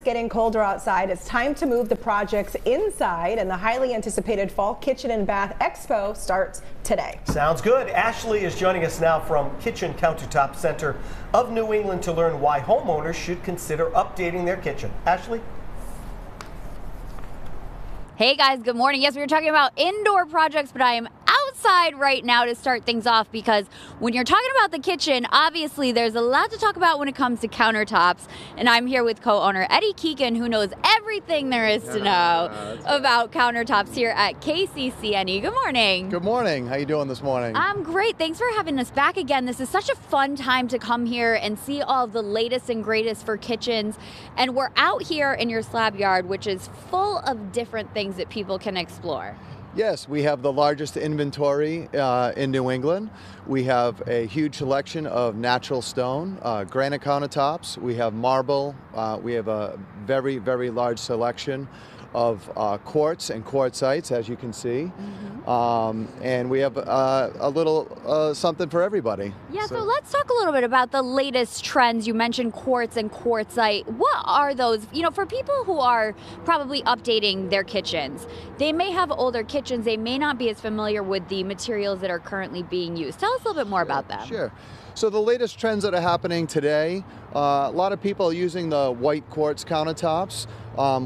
getting colder outside, it's time to move the projects inside, and the highly anticipated Fall Kitchen and Bath Expo starts today. Sounds good. Ashley is joining us now from Kitchen Countertop Center of New England to learn why homeowners should consider updating their kitchen. Ashley? Hey guys, good morning. Yes, we were talking about indoor projects, but I am outside right now to start things off because when you're talking about the kitchen, obviously there's a lot to talk about when it comes to countertops. And I'm here with co-owner Eddie Keegan, who knows everything there is to know about countertops here at KCCNE. Good morning. Good morning. How you doing this morning? I'm great. Thanks for having us back again. This is such a fun time to come here and see all of the latest and greatest for kitchens. And we're out here in your slab yard, which is full of different things that people can explore. Yes, we have the largest inventory in New England. We have a huge selection of natural stone, granite countertops. We have marble. We have a very, very large selection of quartz and quartzites, as you can see. And we have a little something for everybody. Yeah, so let's talk a little bit about the latest trends. You mentioned quartz and quartzite. What are those? You know, for people who are probably updating their kitchens, they may have older kitchens, they may not be as familiar with the materials that are currently being used. Tell us a little bit more about them. Sure. So the latest trends that are happening today, a lot of people are using the white quartz countertops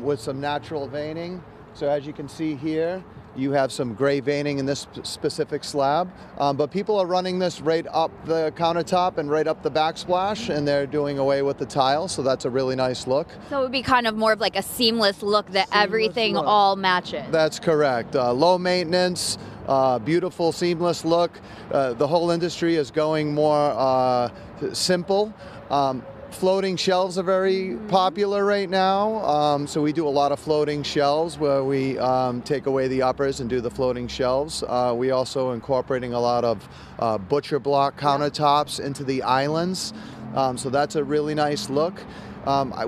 with some natural veining. So as you can see here, you have some gray veining in this specific slab, but people are running this right up the countertop and right up the backsplash, and they're doing away with the tile, so that's a really nice look. So it would be kind of more of like a seamless look that everything all matches. That's correct. Low maintenance, beautiful seamless look. The whole industry is going more simple. Floating shelves are very popular right now, so we do a lot of floating shelves where we take away the uppers and do the floating shelves. We also incorporating a lot of butcher block countertops into the islands, so that's a really nice look.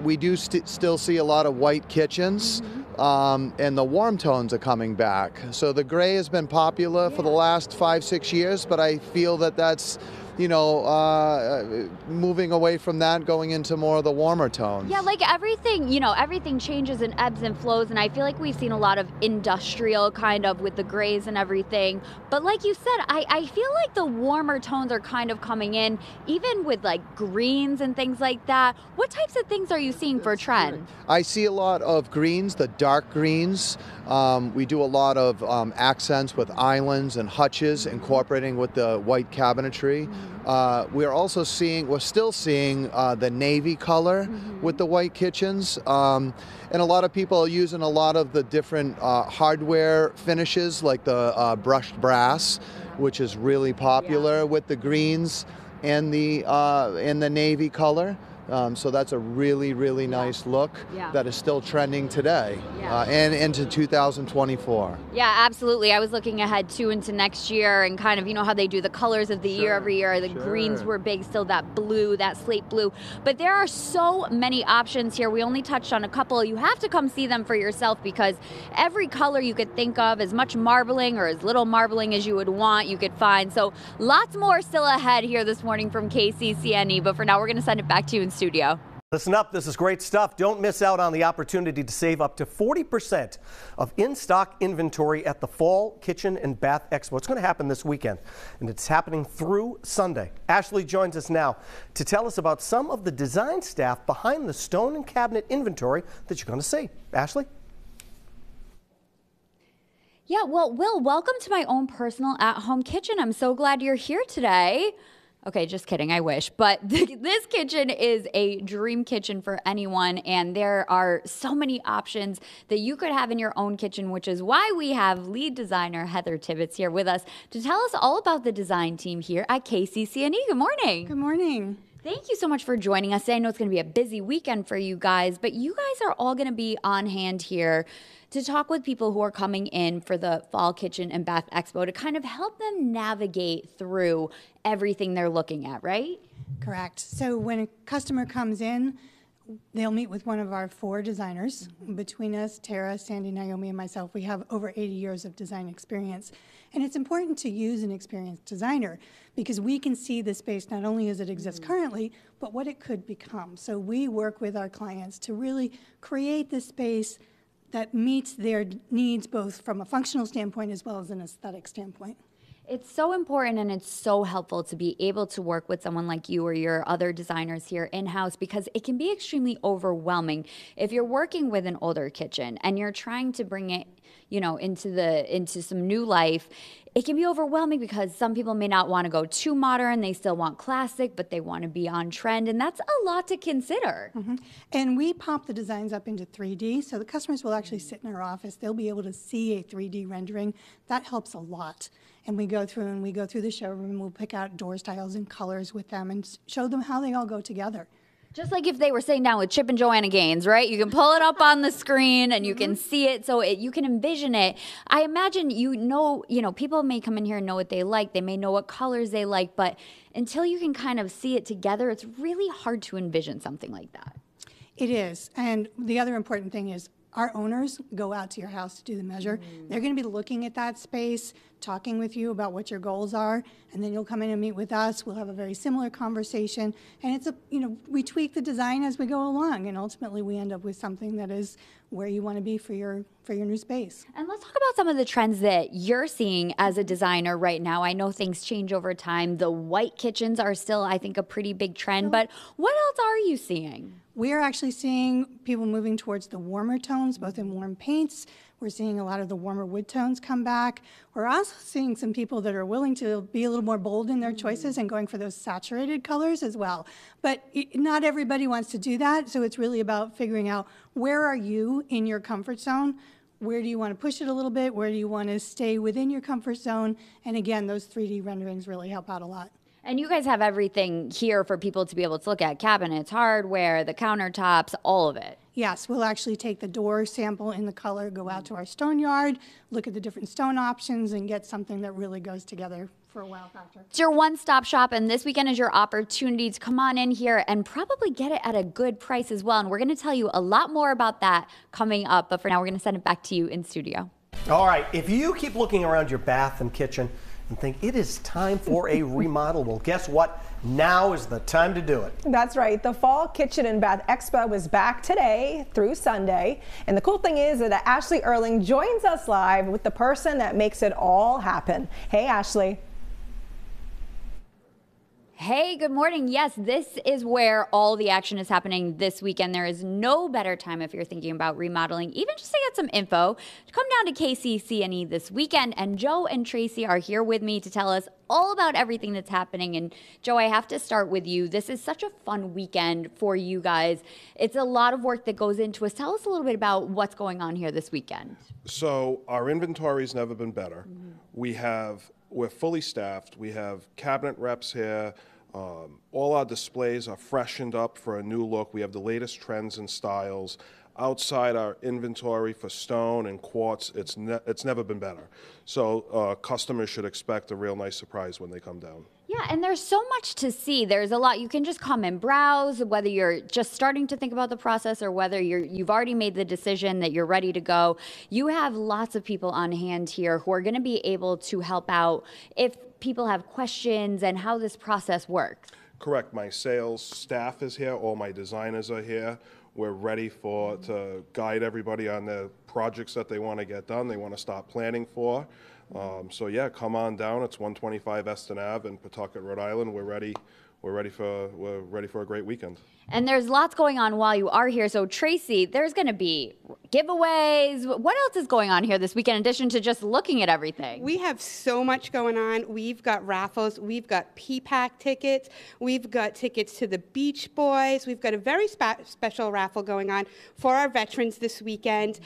We do still see a lot of white kitchens, and the warm tones are coming back. So the gray has been popular for the last 5-6 years, but I feel that that's, you know, moving away from that, going into more of the warmer tones. Yeah, like everything, you know, everything changes and ebbs and flows, and I feel like we've seen a lot of industrial kind of with the grays and everything. But like you said, I feel like the warmer tones are kind of coming in, even with like greens and things like that. What types of things are you seeing for a trend? I see a lot of greens, the dark greens. We do a lot of accents with islands and hutches, incorporating with the white cabinetry. We're still seeing the navy color with the white kitchens. And a lot of people are using a lot of the different hardware finishes, like the brushed brass, which is really popular with the greens and the navy color. So that's a really, really nice look that is still trending today and into 2024. Yeah, absolutely. I was looking ahead too into next year and kind of, you know, how they do the colors of the year every year. The greens were big, still that blue, that slate blue. But there are so many options here. We only touched on a couple. You have to come see them for yourself because every color you could think of, as much marbling or as little marbling as you would want, you could find. So lots more still ahead here this morning from KCCNE. But for now, we're going to send it back to you in studio. Listen up, this is great stuff. Don't miss out on the opportunity to save up to 40% of in-stock inventory at the Fall Kitchen and Bath Expo. It's going to happen this weekend, and it's happening through Sunday. Ashley joins us now to tell us about some of the design staff behind the stone and cabinet inventory that you're going to see. Ashley? Yeah, well, Will, welcome to my own personal at-home kitchen. I'm so glad you're here today. Okay, just kidding, I wish. But this kitchen is a dream kitchen for anyone, and there are so many options that you could have in your own kitchen, which is why we have lead designer Heather Tibbetts here with us to tell us all about the design team here at KCCNE. Good morning. Good morning. Thank you so much for joining us today. I know it's going to be a busy weekend for you guys, but you guys are all going to be on hand here to talk with people who are coming in for the Fall Kitchen and Bath Expo to kind of help them navigate through everything they're looking at, right? Correct. So when a customer comes in, they'll meet with one of our 4 designers. Between us, Tara, Sandy, Naomi, and myself, we have over 80 years of design experience. And it's important to use an experienced designer because we can see the space not only as it exists currently, but what it could become. So we work with our clients to really create the space that meets their needs both from a functional standpoint as well as an aesthetic standpoint. It's so important and it's so helpful to be able to work with someone like you or your other designers here in-house because it can be extremely overwhelming if you're working with an older kitchen and you're trying to bring it, you know, into some new life. It can be overwhelming because some people may not want to go too modern. They still want classic, but they want to be on trend. And that's a lot to consider. And we pop the designs up into 3D, so the customers will actually sit in our office. They'll be able to see a 3D rendering. That helps a lot. And we go through the showroom, we'll pick out door styles and colors with them and show them how they all go together. Just like if they were sitting down with Chip and Joanna Gaines, right? You can pull it up on the screen and you can see it, so you can envision it. I imagine people may come in here and know what they like. They may know what colors they like, but until you can kind of see it together, it's really hard to envision something like that. It is. And the other important thing is our owners go out to your house to do the measure. They're going to be looking at that space, talking with you about what your goals are, and then you'll come in and meet with us. We'll have a very similar conversation, and it's we tweak the design as we go along, and ultimately we end up with something that is where you want to be for your new space. And let's talk about some of the trends that you're seeing as a designer right now. I know things change over time. The white kitchens are still, I think, a pretty big trend, but what else are you seeing? We are actually seeing people moving towards the warmer tones, both in warm paints. We're seeing a lot of the warmer wood tones come back. We're also seeing some people that are willing to be a little more bold in their choices and going for those saturated colors as well. But not everybody wants to do that, so it's really about figuring out where are you in your comfort zone. Where do you want to push it a little bit? Where do you want to stay within your comfort zone? And again, those 3D renderings really help out a lot. And you guys have everything here for people to be able to look at: cabinets, hardware, the countertops, all of it. Yes, we'll actually take the door sample in the color, go out to our stone yard, look at the different stone options, and get something that really goes together for a wow factor. It's your one-stop shop, and this weekend is your opportunity to come on in here and probably get it at a good price as well. And we're going to tell you a lot more about that coming up. But for now, we're going to send it back to you in studio. All right, if you keep looking around your bath and kitchen and think it is time for a remodel, well, guess what? Now is the time to do it. That's right. The Fall Kitchen and Bath Expo is back today through Sunday. And the cool thing is that Ashley Erling joins us live with the person that makes it all happen. Hey, Ashley. Hey, good morning. Yes, this is where all the action is happening this weekend. There is no better time if you're thinking about remodeling, even just to get some info, to come down to KCC&E this weekend. And Joe and Tracy are here with me to tell us all about everything that's happening. And Joe, I have to start with you. This is such a fun weekend for you guys. It's a lot of work that goes into it. Tell us a little bit about what's going on here this weekend. So our inventory's never been better. We're fully staffed. We have cabinet reps here. All our displays are freshened up for a new look. We have the latest trends and styles. Outside, our inventory for stone and quartz, it's never been better. So customers should expect a real nice surprise when they come down. Yeah, and there's so much to see. There's a lot. You can just come and browse, whether you're just starting to think about the process or whether you've already made the decision that you're ready to go. You have lots of people on hand here who are going to be able to help out if people have questions and how this process works. Correct. My sales staff is here. All my designers are here. We're ready to guide everybody on the projects that they want to get done, they want to start planning for. So yeah, come on down. It's 125 Eston Ave in Pawtucket, Rhode Island. We're ready for a great weekend. And there's lots going on while you are here. So Tracy, there's going to be giveaways. What else is going on here this weekend in addition to just looking at everything? We have so much going on. We've got raffles. We've got P-PAC tickets. We've got tickets to the Beach Boys. We've got a very special raffle going on for our veterans this weekend.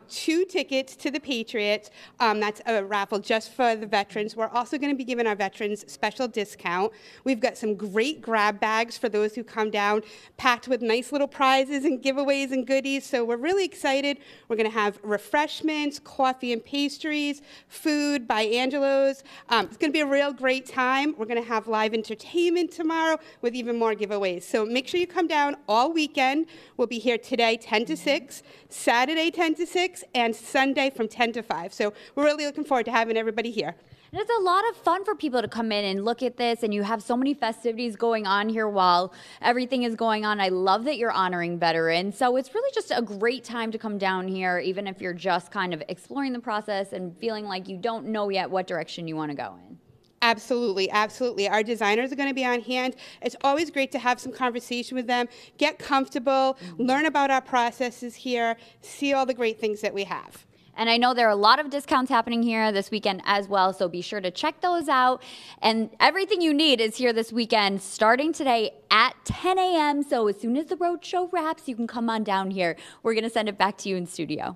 2 tickets to the Patriots. That's a raffle just for the veterans. We're also going to be giving our veterans special discount. We've got some great grab bags for those who come down, packed with nice little prizes and giveaways and goodies. So we're really excited. started. We're going to have refreshments, coffee and pastries, food by Angelo's. It's going to be a real great time. We're going to have live entertainment tomorrow with even more giveaways. So make sure you come down all weekend. We'll be here today 10 to 6, Saturday 10 to 6, and Sunday from 10 to 5. So we're really looking forward to having everybody here. And it's a lot of fun for people to come in and look at this, and you have so many festivities going on here while everything is going on. I love that you're honoring veterans. So it's really just a great time to come down here, even if you're just kind of exploring the process and feeling like you don't know yet what direction you want to go in. Absolutely, absolutely. Our designers are going to be on hand. It's always great to have some conversation with them, get comfortable, learn about our processes here, see all the great things that we have. And I know there are a lot of discounts happening here this weekend as well, so be sure to check those out. And everything you need is here this weekend, starting today at 10 a.m. So as soon as the roadshow wraps, you can come on down here. We're going to send it back to you in studio.